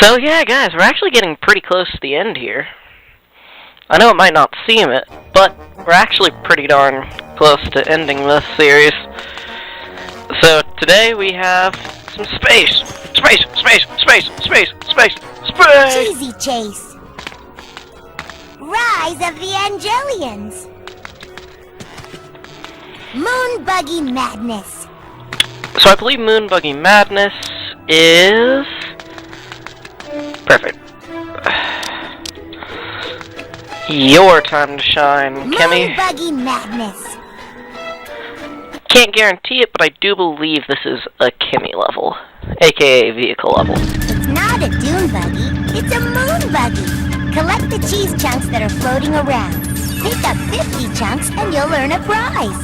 So yeah, guys, we're actually getting pretty close to the end here. I know it might not seem it, but we're actually pretty darn close to ending this series. So today we have some space! Space! Space! Space! Space! Space! Space! Cheesy Chase! Rise of the Angelians! Moon Buggy Madness! So I believe Moon Buggy Madness is... perfect. Your time to shine, Kemi. Moon Buggy Madness! Can't guarantee it, but I do believe this is a Kemi level, aka vehicle level. It's not a dune buggy, it's a moon buggy. Collect the cheese chunks that are floating around. Pick up 50 chunks and you'll earn a prize.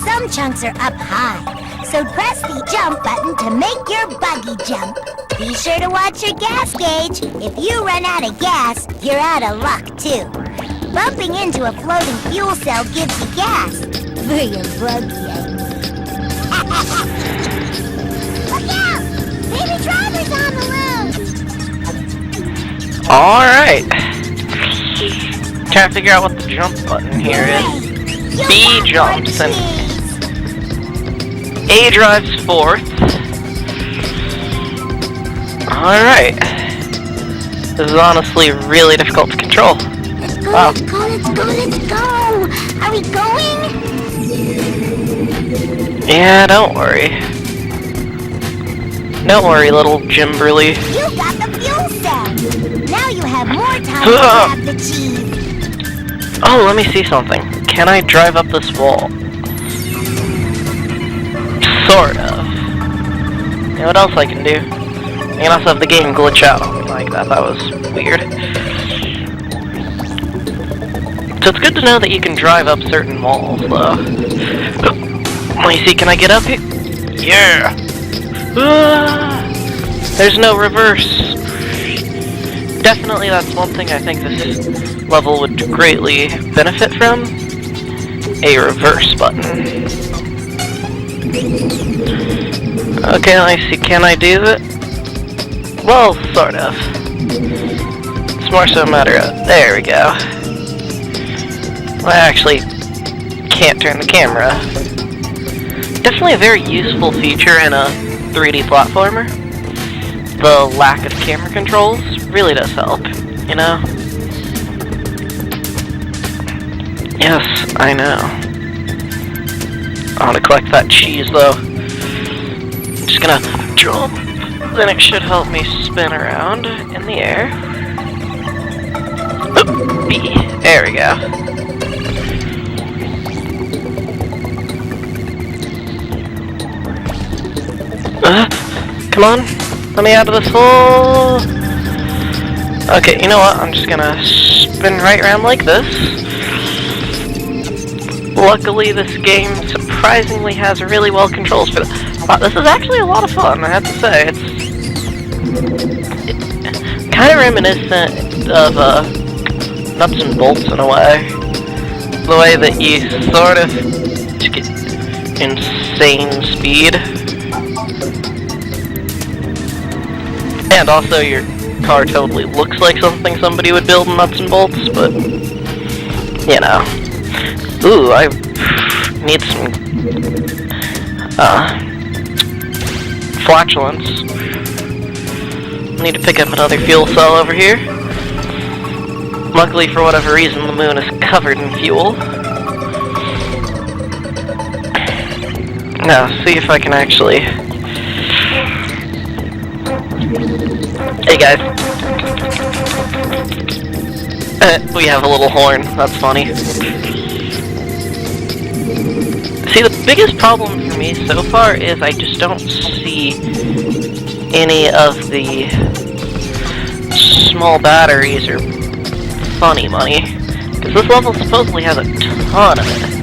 Some chunks are up high, so press the jump button to make your buggy jump. Be sure to watch your gas gauge. If you run out of gas, you're out of luck too. Bumping into a floating fuel cell gives you gas for your buggy. Look out! Baby driver's on the loose! Alright. Trying to figure out what the jump button here is. B jumps and A drives fourth. Alright. This is honestly really difficult to control. Wow. Let's go! Are we going? Yeah, don't worry. Don't worry, little Jimberly. You got the fuel cell! Now you have more time to grab the cheese. Oh, let me see something. Can I drive up this wall? Sort of. You know what else I can do? I can also have the game glitch out on me like that. That was weird. So it's good to know that you can drive up certain walls, though. Let me see, can I get up here? Yeah! There's no reverse. Definitely that's one thing I think this level would greatly benefit from. A reverse button. Okay, let me see, can I do it? Well, sort of. It's more so a matter of... there we go. Well, I actually can't turn the camera. Definitely a very useful feature in a 3D platformer. The lack of camera controls really does help, you know? Yes, I know. I want to collect that cheese, though. I'm just gonna jump. Then it should help me spin around in the air. Oop, B. There we go. Come on. Let me out of this hole. Okay, you know what? I'm just gonna spin right around like this. Luckily, this game surprisingly has really well controls for this. Wow, this is actually a lot of fun, I have to say. It's kind of reminiscent of Nuts and Bolts in a way. The way that you sort of get insane speed. And also your car totally looks like something somebody would build in Nuts and Bolts, but, you know. Ooh, I need some, flatulence. Need to pick up another fuel cell over here. Luckily, for whatever reason, the moon is covered in fuel. Now, see if I can actually... Hey guys. We have a little horn. That's funny. See, the biggest problem for me so far is I just don't see any of the small batteries or funny money. Because this level supposedly has a ton of it.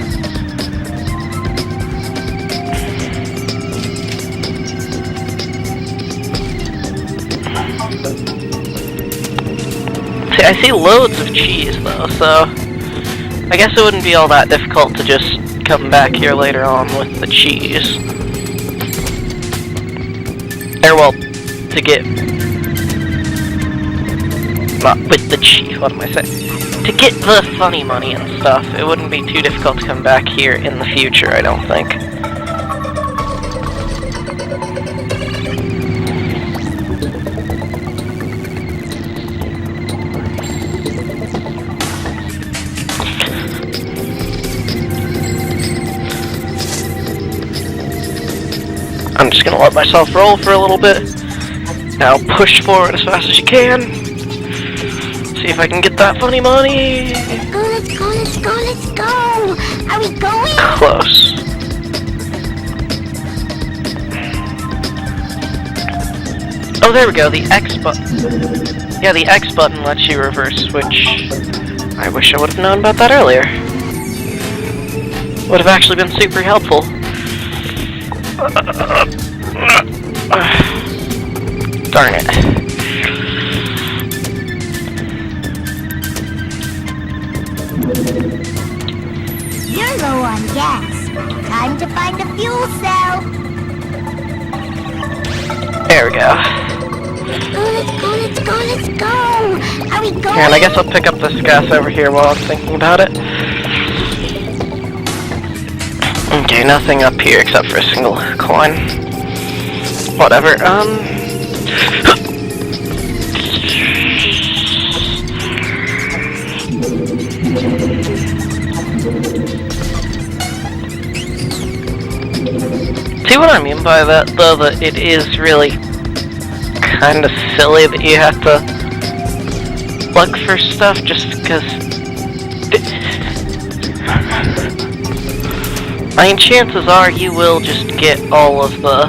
See, I see loads of cheese though, so I guess it wouldn't be all that difficult to just come back here later on with the cheese. Or well, to get not with the cheese, what am I saying? To get the funny money and stuff, it wouldn't be too difficult to come back here in the future, I don't think. I'm just gonna let myself roll for a little bit. Now push forward as fast as you can. See if I can get that funny money. Let's go, let's go, let's go, let's go! Are we going? Close. Oh, there we go, the X button. Yeah, the X button lets you reverse, which I wish I would have known about that earlier. Would have actually been super helpful. Darn it. You're low on gas. Time to find a fuel cell. There we go. Let's go, let's go, let's go, let's go! Are we going? Here, and I guess I'll pick up this gas over here while I'm thinking about it. Okay, nothing up here except for a single coin. Whatever, See what I mean by that, though, that it is really kind of silly that you have to look for stuff just because... I mean, chances are you will just get all of the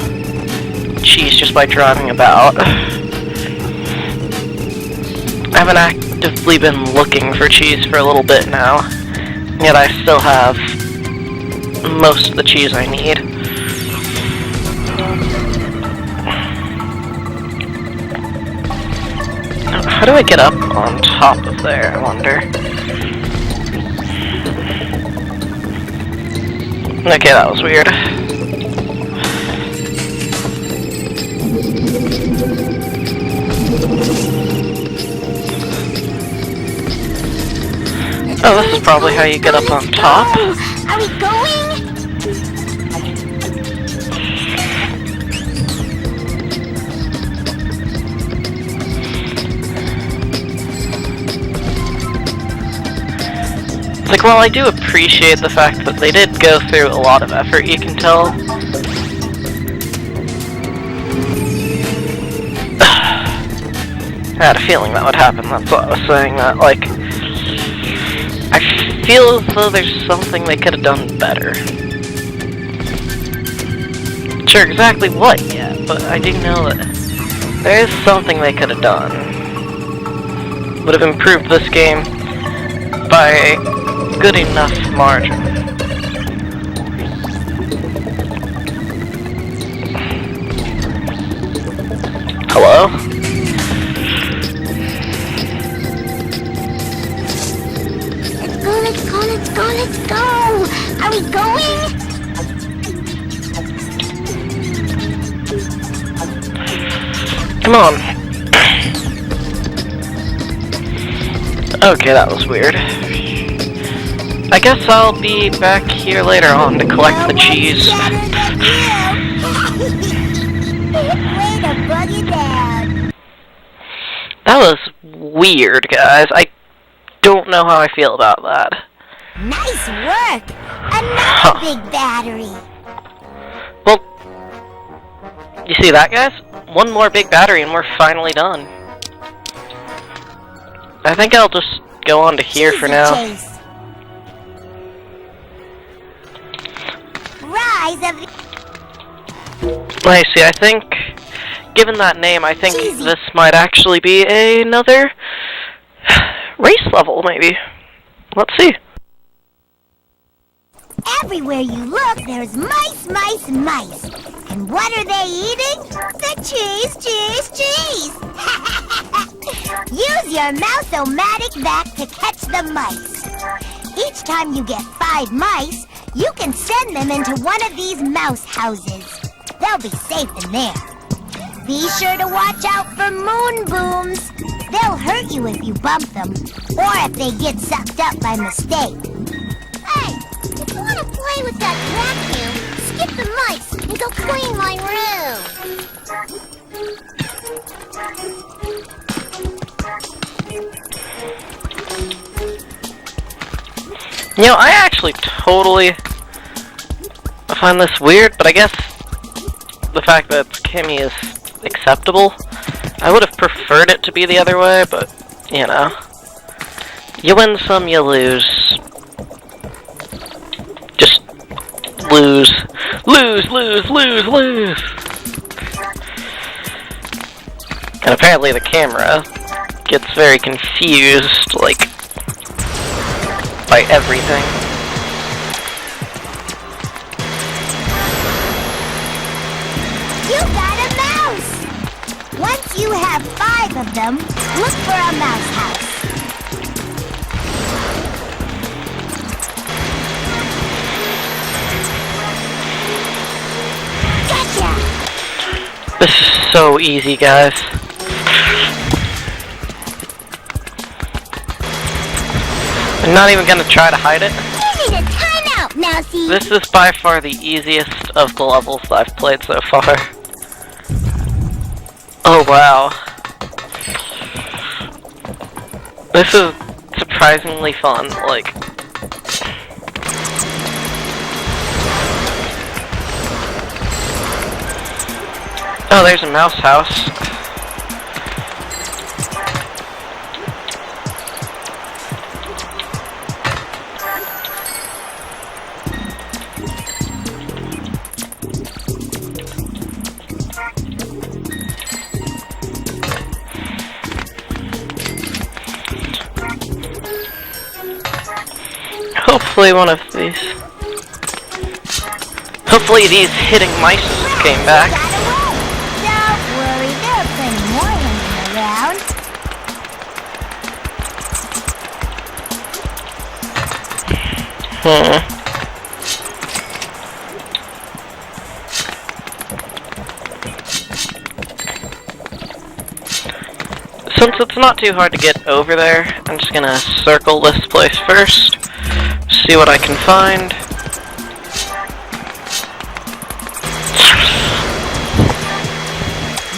cheese just by driving about. I haven't actively been looking for cheese for a little bit now, yet I still have most of the cheese I need. How do I get up on top of there, I wonder? Okay, that was weird. Oh, this is probably how you get up on top. Are we going? Like, while I do appreciate the fact that they did go through a lot of effort, you can tell. I had a feeling that would happen, that's what I was saying, that, like, I feel as though there's something they could have done better. Sure, exactly what yet, but I do know that there is something they could have done. Would have improved this game by good enough margin. Hello? Let's go, let's go, let's go! Are we going? Come on. Okay, that was weird. I guess I'll be back here later on to collect the cheese. Way to bug it down. That was weird, guys. I don't know how I feel about that. Nice work! Another big battery. Well, you see that, guys? One more big battery and we're finally done. I think I'll just go on to here for now. Chase. Rise of... I see, I think, given that name, I think this might actually be another race level, maybe. Let's see. Everywhere you look, there's mice, mice, mice. And what are they eating? The cheese, cheese, cheese! Use your mouse-o-matic vac to catch the mice. Each time you get 5 mice, you can send them into one of these mouse houses. They'll be safe in there. Be sure to watch out for moon booms. They'll hurt you you if you bump them, or if they get sucked up by mistake. Hey, if you want to play with that vacuum, skip the mice and go clean my room. You know, I actually totally find this weird, but I guess the fact that Kimmy is acceptable. I would have preferred it to be the other way, but, you know. You win some, you lose. Just lose. Lose, lose, lose, lose! And apparently the camera gets very confused, like, by everything. You got a mouse! Once you have 5 of them, look for a mouse house. Gotcha! This is so easy, guys. I'm not even gonna try to hide it. You need a timeout, Mousy! This is by far the easiest of the levels I've played so far. Oh wow. This is surprisingly fun, like... Oh, there's a mouse house. Hopefully one of these. Hopefully these hitting mice came back. Don't worry, there are plenty more hanging around. Since it's not too hard to get over there, I'm just gonna circle this place first. See what I can find.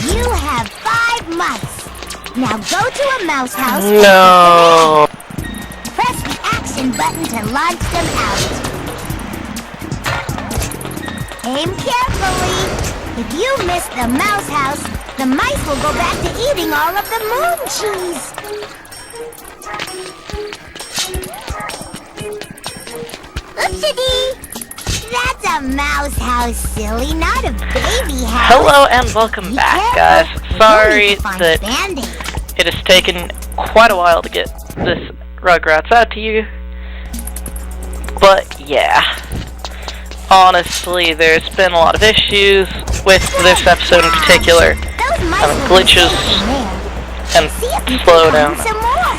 You have 5 mice. Now go to a mouse house. No. Press the action button to launch them out. Aim carefully. If you miss the mouse house, the mice will go back to eating all of the moon cheese. Oopsie-dee! That's a mouse house, silly, not a baby house. Hello and welcome back, guys. Sorry that Band-Aid. it has taken quite a while to get this Rugrats out to you. But yeah, honestly, there's been a lot of issues with this episode in particular. Having glitches and slowdown.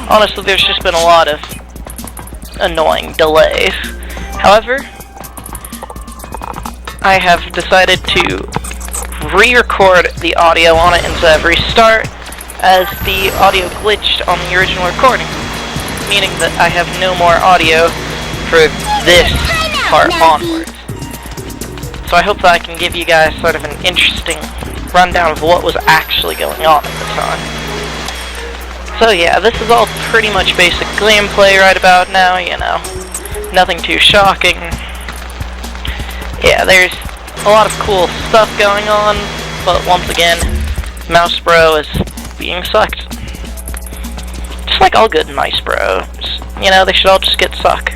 Honestly, there's just been a lot of annoying delays. However, I have decided to re-record the audio on it instead of restart, as the audio glitched on the original recording, meaning that I have no more audio for this part onwards. So I hope that I can give you guys sort of an interesting rundown of what was actually going on at the time. So yeah, this is all pretty much basic gameplay right about now, you know. Nothing too shocking. Yeah, there's a lot of cool stuff going on, but once again, Mouse Bro is being sucked. Just like all good Mice Bros. You know, they should all just get sucked.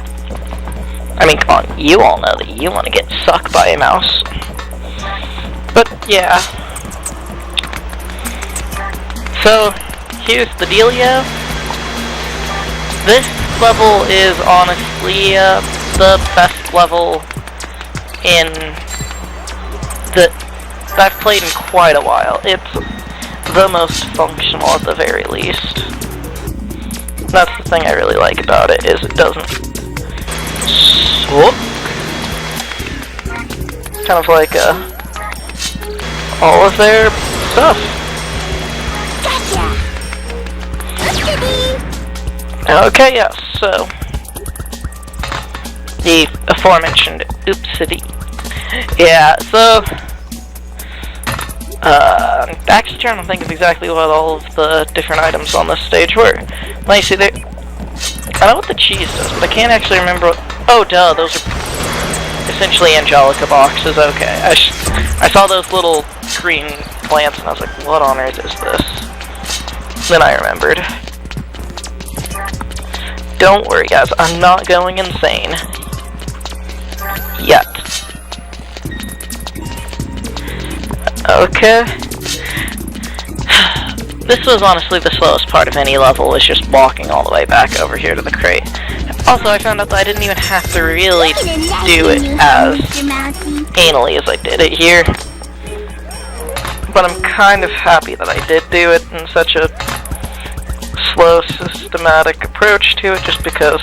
I mean, come on, you all know that you want to get sucked by a mouse. But, yeah. So, here's the dealio. This level is honestly the best level that I've played in quite a while. It's the most functional at the very least. That's the thing I really like about it, is it doesn't suck. Kind of like all of their stuff. Gotcha! Okay, yes, so the aforementioned Oopsity. Yeah, so I'm actually trying to think of exactly what all of the different items on this stage were. Let me see, I know what the cheese does, but I can't actually remember what... Oh, duh, those are essentially Angelica boxes. Okay, I saw those little green plants and I was like, what on earth is this? Then I remembered. Don't worry, guys, I'm not going insane. Yet. Okay. This was honestly the slowest part of any level, was just walking all the way back over here to the crate. Also, I found out that I didn't even have to really do it as anally as I did it here. But I'm kind of happy that I did do it in such a slow, systematic approach to it, just because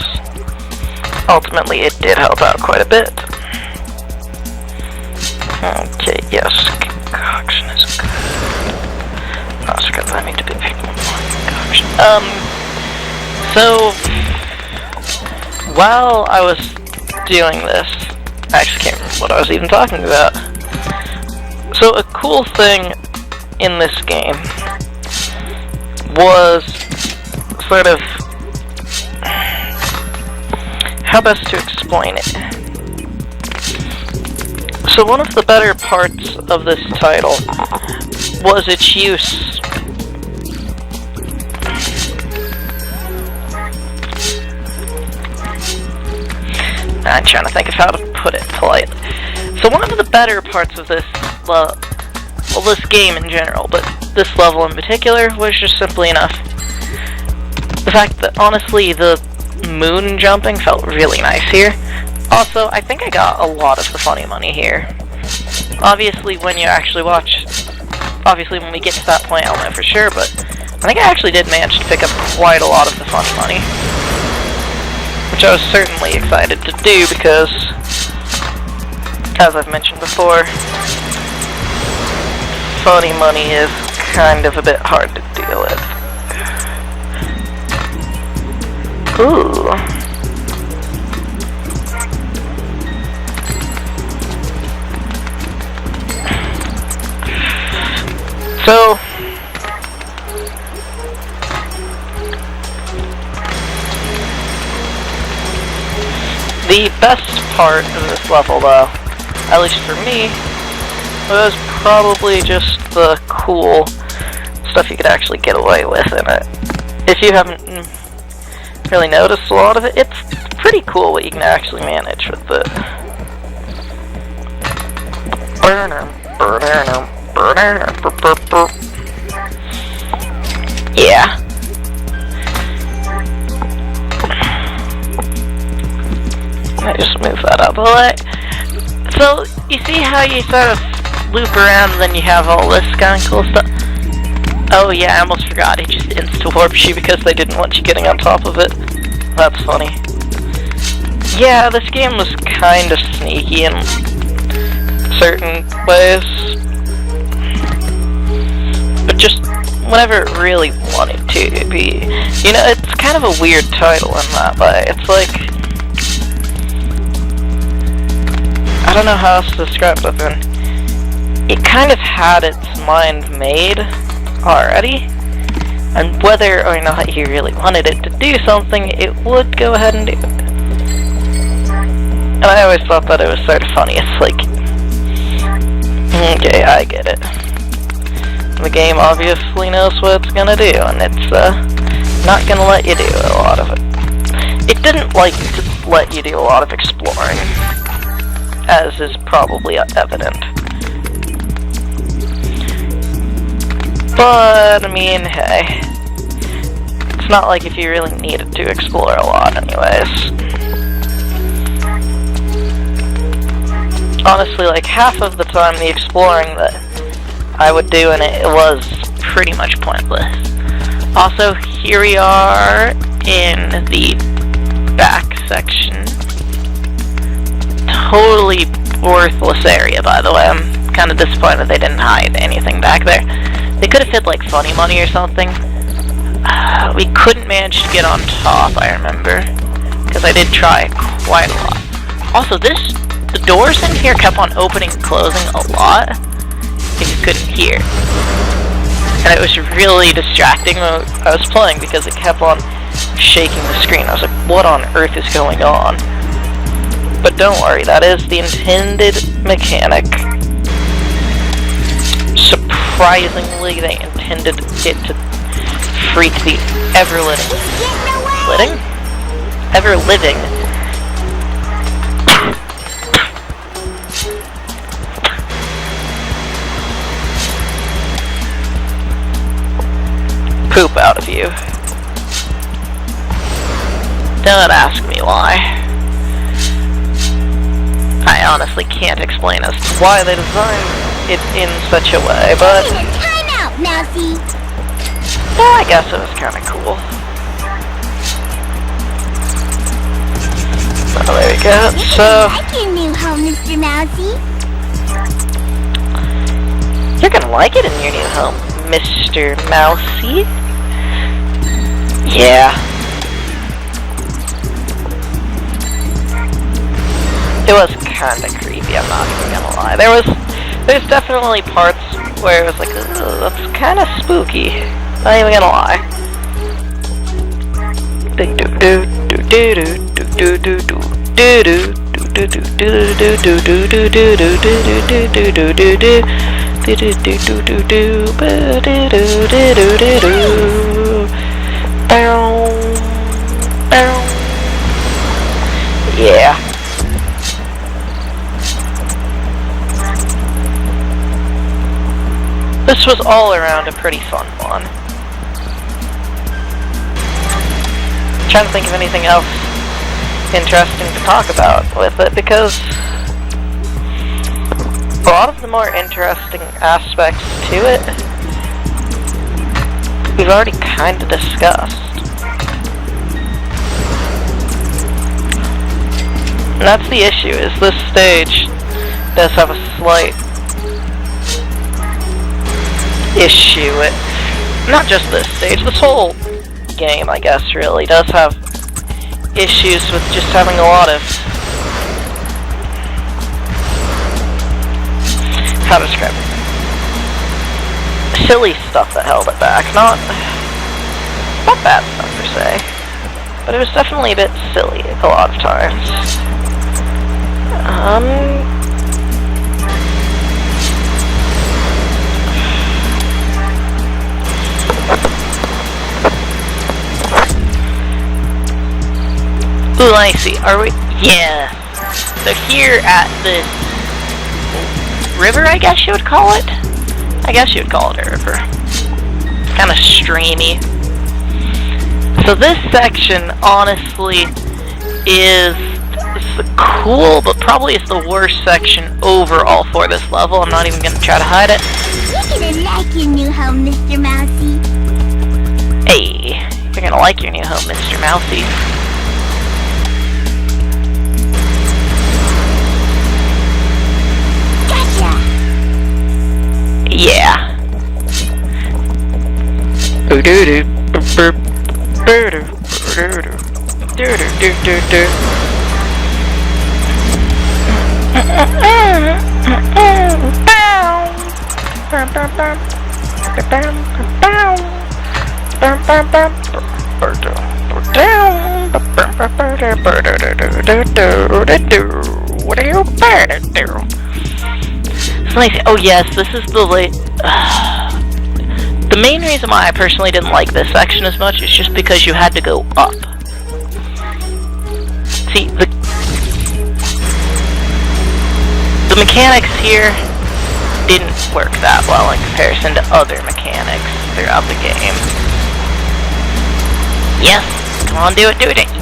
ultimately it did help out quite a bit. Okay, yes, concoction is good. Oh, so I need to be picking one more concoction. So while I was doing this, I actually can't remember what I was even talking about. So a cool thing in this game was sort of, how best to explain it? So one of the better parts of this title was its use I'm trying to think of how to put it politely. So one of the better parts of this, well, this game in general, but this level in particular, was just simply enough. The fact that, honestly, the moon jumping felt really nice here. Also, I think I got a lot of the funny money here. Obviously, when you actually watch... Obviously, when we get to that point, I'll know for sure, but I think I actually did manage to pick up quite a lot of the funny money. Which I was certainly excited to do, because, as I've mentioned before, funny money is kind of a bit hard to deal with. Ooh. So, the best part of this level, though, at least for me, was probably just the cool stuff you could actually get away with in it. If you haven't really noticed a lot of it, it's pretty cool what you can actually manage with it. Yeah. I just move that up a lot. So, you see how you sort of loop around and then you have all this kind of cool stuff? Oh yeah, I almost forgot, it just insta-warps you because they didn't want you getting on top of it. That's funny. Yeah, this game was kind of sneaky in certain ways. But just whenever it really wanted to be. You know, it's kind of a weird title in that way. It's like... I don't know how else to describe it, then. It kind of had its mind made already, and whether or not you really wanted it to do something, it would go ahead and do it. And I always thought that it was sort of funny. It's like, okay, I get it. The game obviously knows what it's gonna do, and it's not gonna let you do a lot of it. It didn't like to let you do a lot of exploring, as is probably evident. But, I mean, hey. It's not like if you really needed to explore a lot anyways. Honestly, like, half of the time the exploring that I would do in it was pretty much pointless. Also, here we are in the back section. Totally worthless area, by the way. I'm kind of disappointed they didn't hide anything back there. They could have hid, like, funny money or something. We couldn't manage to get on top, I remember. Because I did try quite a lot. Also, the doors in here kept on opening and closing a lot, if you couldn't hear. And it was really distracting when I was playing because it kept on shaking the screen. I was like, what on earth is going on? But don't worry, that is the intended mechanic. Surprisingly, they intended it to freak the ever-living poop out of you. Don't ask me why. I honestly can't explain as to why they designed it in such a way, but... Time out, Mousy! Yeah, I guess it was kinda cool. So there we go, so... I like your new home, Mr. Mousy. You're gonna like it in your new home, Mr. Mousy. Yeah. It was kinda creepy, I'm not even gonna lie. There's definitely parts where it was like, ugh, that's kinda spooky. Not even gonna lie. Yeah. This was all around a pretty fun one. I'm trying to think of anything else interesting to talk about with it, because a lot of the more interesting aspects to it we've already kind of discussed. And that's the issue, is this stage does have a slight issue. Not just this stage, this whole game, I guess, really does have issues with just having a lot of... how to describe it? Silly stuff that held it back. Not bad stuff per se, but it was definitely a bit silly a lot of times. Ooh, I see. Are we? Yeah. So here at this river, I guess you would call it? I guess you would call it a river. Kind of streamy. So this section, honestly, is cool, but probably is the worst section overall for this level. I'm not even going to try to hide it. You're gonna like your new home, Mr. Mousy. Hey, you're gonna like your new home, Mr. Mousy. Yeah. What are you gonna do? Oh yes, this is the the main reason why I personally didn't like this section as much is just because you had to go up. See, the mechanics here didn't work that well in comparison to other mechanics throughout the game. Yes, come on, do it.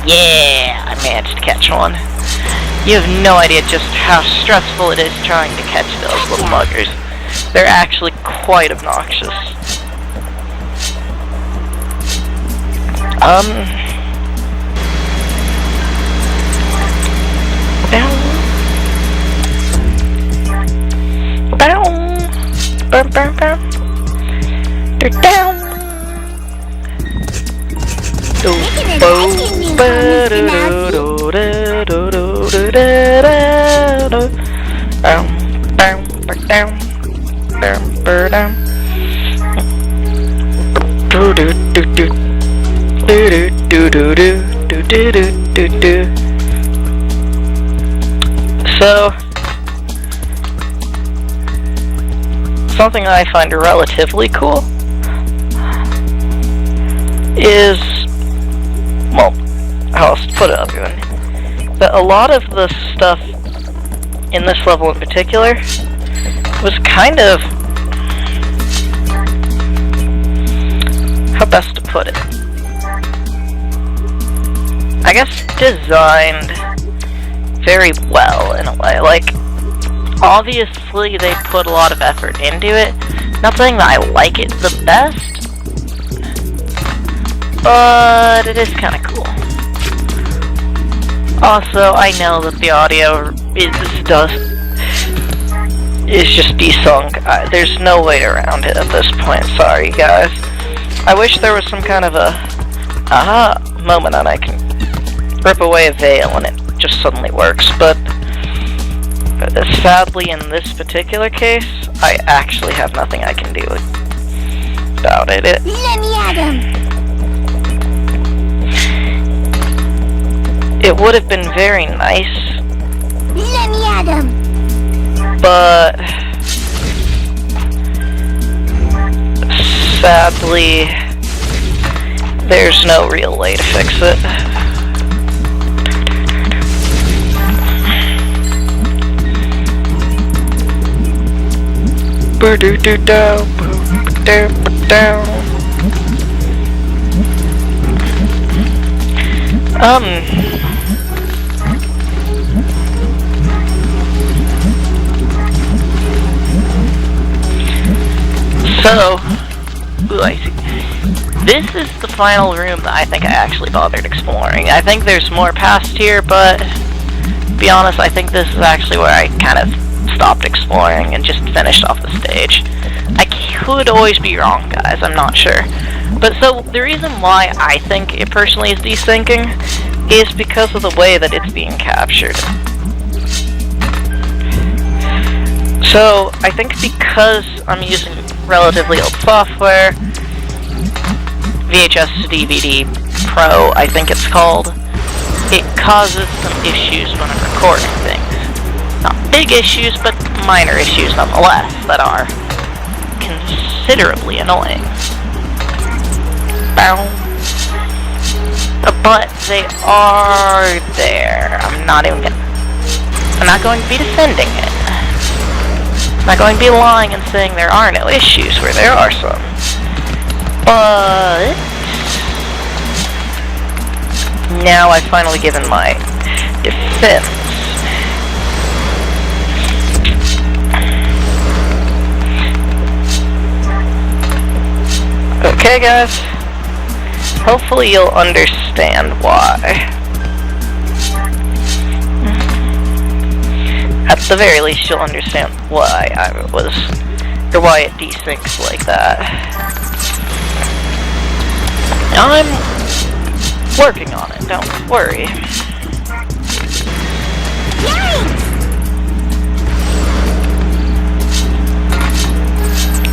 Yeah, I managed to catch one. You have no idea just how stressful it is trying to catch those little muggers. They're actually quite obnoxious. Making an exciting new Mr. Mousy. So, something I find relatively cool is, well, how else to put it, everyone, that a lot of the stuff in this level in particular was kind of, how best to put it, I guess designed very well in a way. Like, obviously they put a lot of effort into it. Not saying that I like it the best, but it is kind of cool. Also, I know that the audio is just desunk. There's no way around it at this point. Sorry, guys. I wish there was some kind of a aha moment and I can rip away a veil and it just suddenly works, but sadly in this particular case, I actually have nothing I can do about it. Let me at him. It would have been very nice. Let me at him. But sadly, there's no real way to fix it. So, ooh, I see. This is the final room that I think I actually bothered exploring. I think there's more past here, but to be honest, I think this is actually where I kind of stopped exploring and just finished off the stage. I could always be wrong, guys, I'm not sure. But so, the reason why I think it personally is desyncing is because of the way that it's being captured. So, I think because I'm using relatively old software, VHS to DVD Pro, I think it's called, it causes some issues when I'm recording things. Not big issues, but minor issues nonetheless, that are considerably annoying. Bow. But they are there. I'm not going to be defending it. I'm not going to be lying and saying there are no issues where there are some. But now I've finally given my defense. Okay, guys. Hopefully you'll understand why. At the very least, you'll understand why or why it desyncs like that. I'm working on it, don't worry.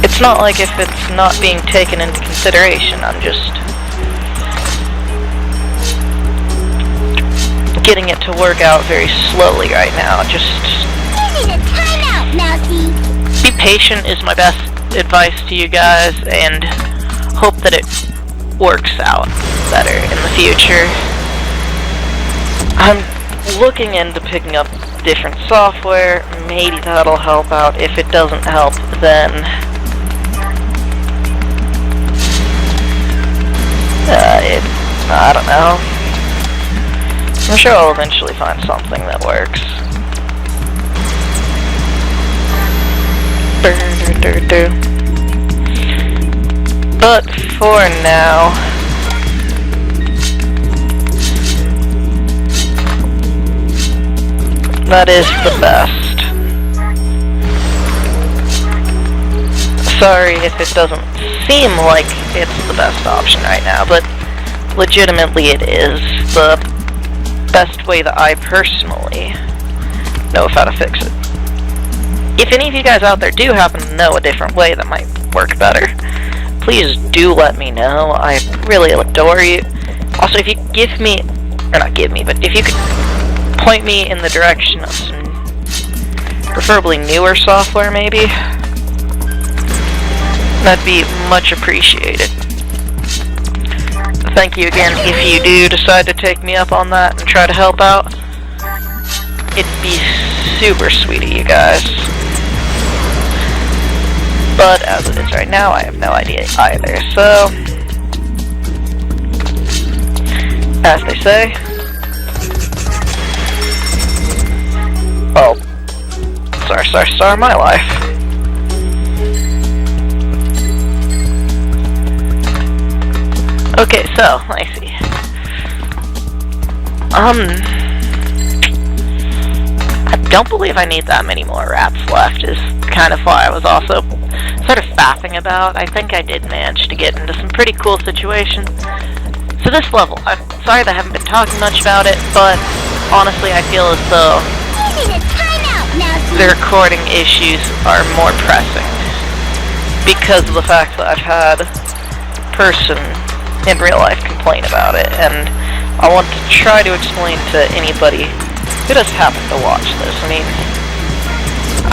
It's not like if it's not being taken into consideration, I'm just getting it to work out very slowly right now. Just You need a timeout, Mousy. be patient is my best advice to you guys, and hope that it works out better in the future. I'm looking into picking up different software. Maybe that'll help out. If it doesn't help, then I don't know. I'm sure I'll eventually find something that works. But for now, that is the best. Sorry if it doesn't seem like it's the best option right now, but legitimately it is the best way that I personally know of how to fix it. If any of you guys out there do happen to know a different way that might work better, please do let me know. I really adore you. Also, if you give me, or not give me, but if you could point me in the direction of some preferably newer software, maybe, that'd be much appreciated. Thank you again if you do decide to take me up on that and try to help out. It'd be super sweet of you guys. But as it is right now, I have no idea either, so as they say, oh, sorry, my life. Okay, so, I see. I don't believe I need that many more rats left, is kind of why I was also sort of faffing about. I think I did manage to get into some pretty cool situations. So this level, I'm sorry that I haven't been talking much about it, but honestly I feel as though the recording issues are more pressing because of the fact that I've had a person in real life complain about it, and I want to try to explain to anybody who does happen to watch this. I mean,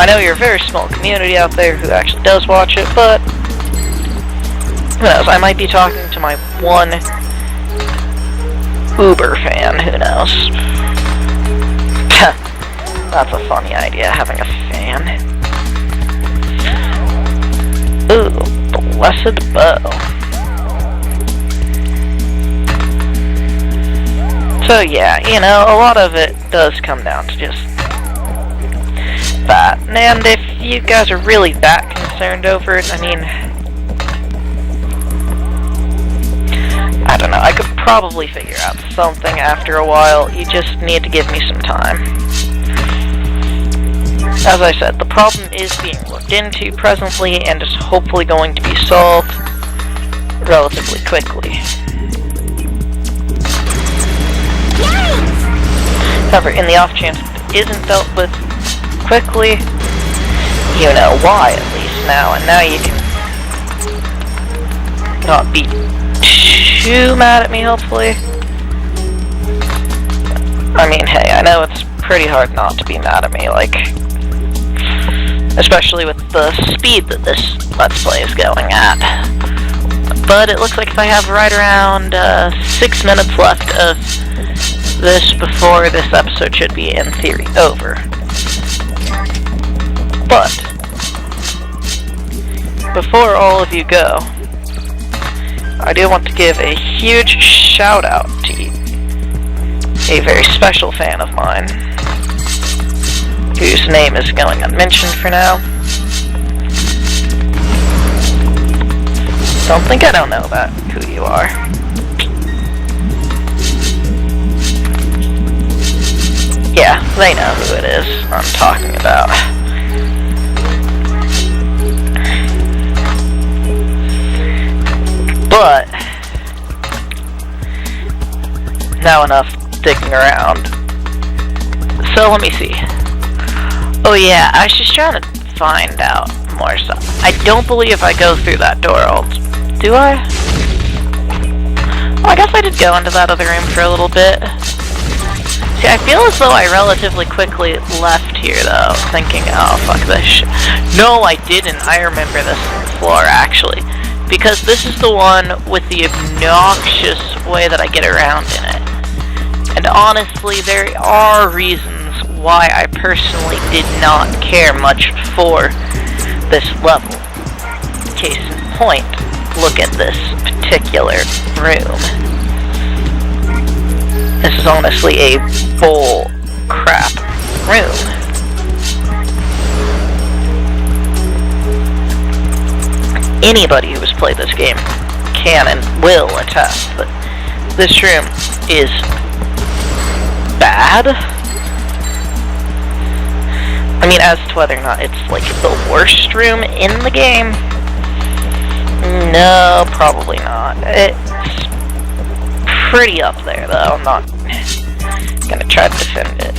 I know you're a very small community out there who actually does watch it, but who knows, I might be talking to my one Uber fan, who knows. That's a funny idea, having a fan. Ooh, blessed bow. So yeah, you know, a lot of it does come down to just that. And if you guys are really that concerned over it, I mean, I don't know, I could probably figure out something after a while. You just need to give me some time. As I said, the problem is being looked into presently and is hopefully going to be solved relatively quickly. However, in the off chance it isn't dealt with quickly, you know why at least now, and now you can not be too mad at me, hopefully. I mean, hey, I know it's pretty hard not to be mad at me, like, especially with the speed that this Let's Play is going at. But it looks like if I have right around 6 minutes left of this before this episode should be, in theory, over. But before all of you go, I do want to give a huge shout out to you, a very special fan of mine, whose name is going unmentioned for now. Don't think I don't know about who you are. Yeah, they know who it is I'm talking about. But now enough digging around. So let me see. Oh yeah, I was just trying to find out more stuff. I don't believe I go through that door. Do I? Well, I guess I did go into that other room for a little bit. See, I feel as though I relatively quickly left here, though, thinking, oh, fuck this shit. No, I didn't. I remember this floor, actually. Because this is the one with the obnoxious way that I get around in it. And honestly, there are reasons why I personally did not care much for this level. Case in point, look at this particular room. This is honestly a bull crap room. Anybody who has played this game can and will attest that this room is bad. I mean, as to whether or not it's like the worst room in the game, no, probably not. It's pretty up there, though. I'm not gonna try to defend it.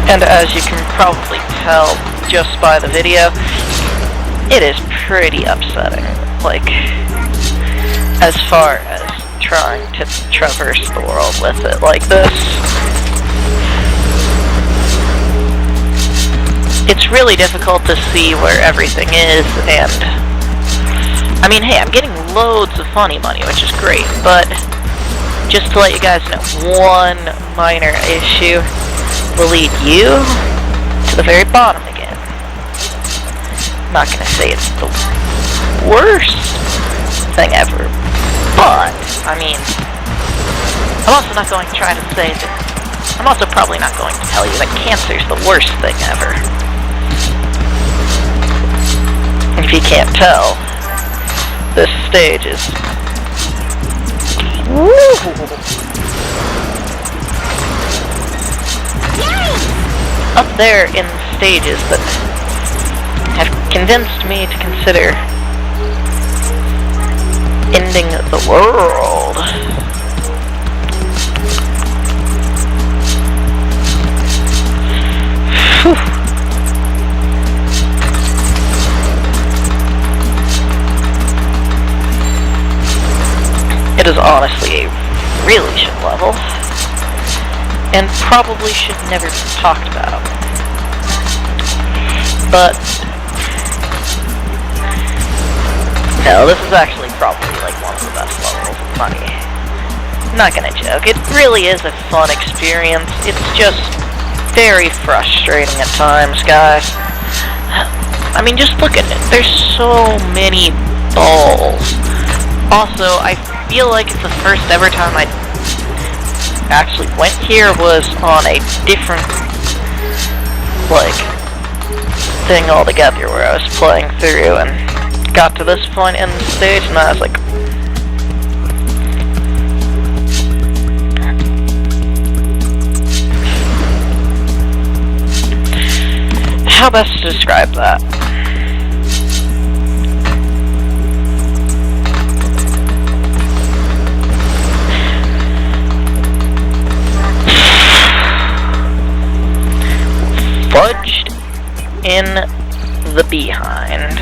And as you can probably tell just by the video, it is pretty upsetting, like, as far as trying to traverse the world with it like this. It's really difficult to see where everything is, and I mean, hey, I'm getting loads of funny money, which is great, but just to let you guys know, one minor issue will lead you to the very bottom again. I'm not gonna say it's the worst thing ever, but, I mean, I'm also not going to try to say that, I'm also probably not going to tell you that cancer's the worst thing ever. If you can't tell, this stage is... Woo! Up there in stages that have convinced me to consider ending the world. Whew. It is honestly a really shit level, and probably should never be talked about. But no, this is actually probably like one of the best levels. I'm not gonna joke. It really is a fun experience. It's just very frustrating at times, guys. I mean, just look at it. There's so many balls. Also, I feel like it's the first ever time I actually went here was on a different, like, thing altogether, where I was playing through and got to this point in the stage and I was like, how best to describe that? Fudged in the behind.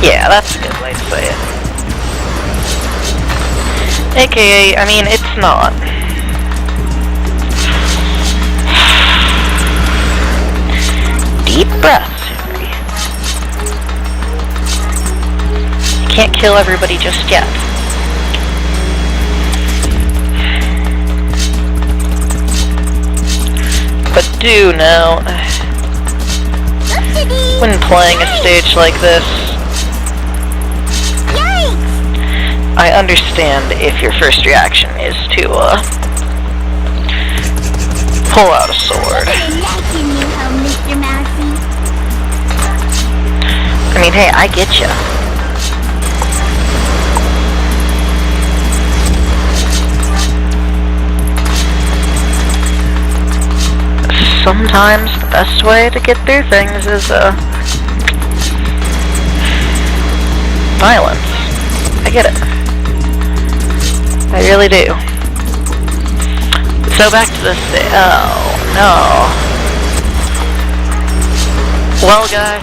Yeah, that's a good way to say it. AKA, I mean, it's not. Deep breaths, Henry. You can't kill everybody just yet. But do know, when playing a stage like this, I understand if your first reaction is to, pull out a sword. I mean, hey, I get ya. Sometimes the best way to get through things is, violence. I get it. I really do. So back to this thing. Oh, no. Well, guys.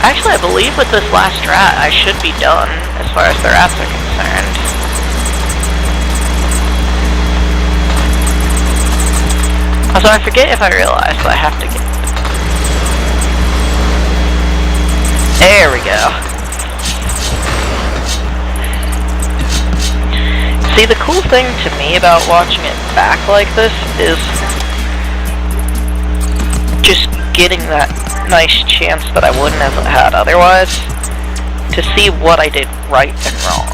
Actually, I believe with this last rat, I should be done as far as the rats are concerned. Also, I forget if I realized that I have to get... There we go. See, the cool thing to me about watching it back like this is just getting that nice chance that I wouldn't have had otherwise to see what I did right and wrong.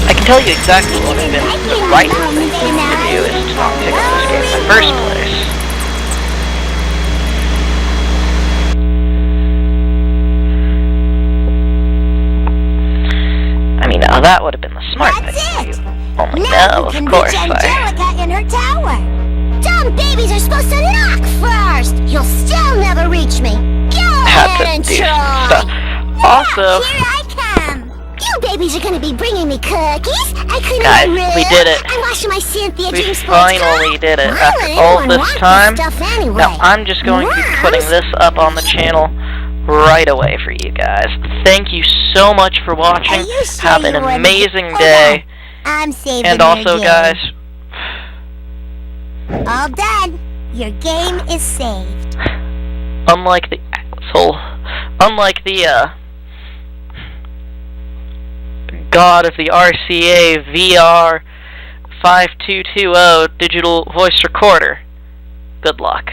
I can tell you exactly what would have been the right thing to do is to not pick up this game in the first place. I mean, now that would have been the smart thing to do. Only now, of course, Angelica in her tower. Dumb babies are supposed to knock first. You'll still never reach me. Go ahead and try. Also, here I come. You babies are gonna be bringing me cookies. I couldn't guys, we did it. I'm washing my Cynthia We Dream Sports finally car. did it. Why After would all anyone this want time, stuff anyway? now I'm just going to be putting this up on the channel right away for you guys. Thank you so much for watching. Have an amazing day. I'm saving And also, guys, all done. Your game is saved. unlike the god of the RCA VR 5220 digital voice recorder, good luck.